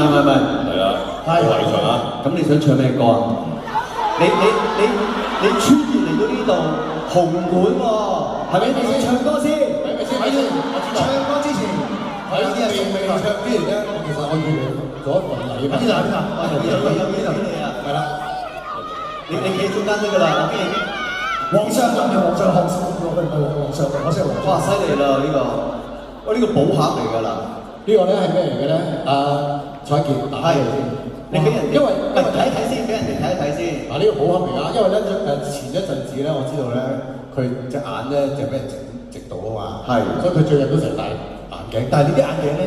係，係啦，係圍場啊！咁你想唱咩歌啊？你穿越嚟到呢度紅館喎，係咪？你先唱歌先，咪先，唱歌之前，係啦，未唱之前咧，其實我預備咗一份禮物。邊啊？有你啊！係啦，你企中間得㗎啦，我見皇上咁嘅皇上學士，唔係皇上，我先係皇上。哇，犀利啦呢個，我呢個寶盒嚟㗎啦，呢個咧係咩嚟嘅咧？彩傑打係嘅先。你俾人，因為睇一睇先，俾人哋睇一睇先。呢個寶盒嚟㗎，因為咧前一陣子咧，我知道咧佢隻眼咧就俾人直到啊嘛，係所以佢最近都成日戴眼鏡，但係呢啲眼鏡咧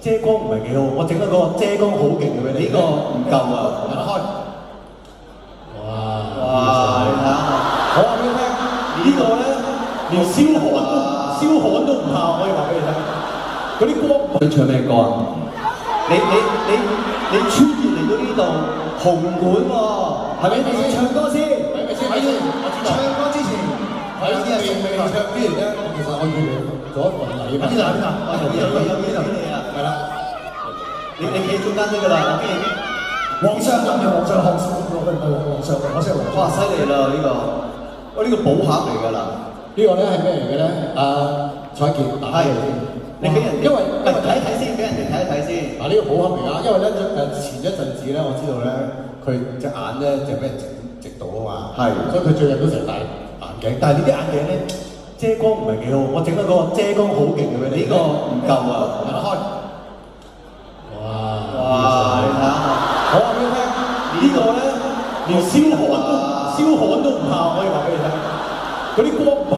遮光唔係幾好，我整咗個遮光好勁嘅俾你，呢個唔夠啊！開，哇！哇！你睇下，我話俾你聽，呢個咧連燒焊都唔怕，我可以話俾你聽，嗰啲光。想唱咩歌啊？你穿越嚟到呢度紅館喎，係咪？你先唱歌先，咪先，唱歌之前，係啦，未唱之前咧，其實我預備咗一份禮物。邊啊？有你啊！係啦，你企中間得㗎啦，我見皇上咁嘅皇上學士，唔係皇上，我先係皇上。哇，犀利啦呢個，我呢個寶盒嚟㗎啦，呢個咧係咩嚟嘅咧？彩傑打嘅先。你俾人，因為睇一睇先，俾人哋睇一睇先。呢個寶盒嚟㗎，因為咧前一陣子咧，我知道咧佢隻眼咧就俾人直到啊嘛，係，所以佢最近都成日戴眼鏡，但係呢啲眼鏡咧遮光唔係幾好，我整咗個遮光好勁嘅俾你，呢個唔夠啊！開，哇！你睇下，我話俾你聽，呢個咧連燒焊都唔怕，我可以話俾你聽，嗰啲光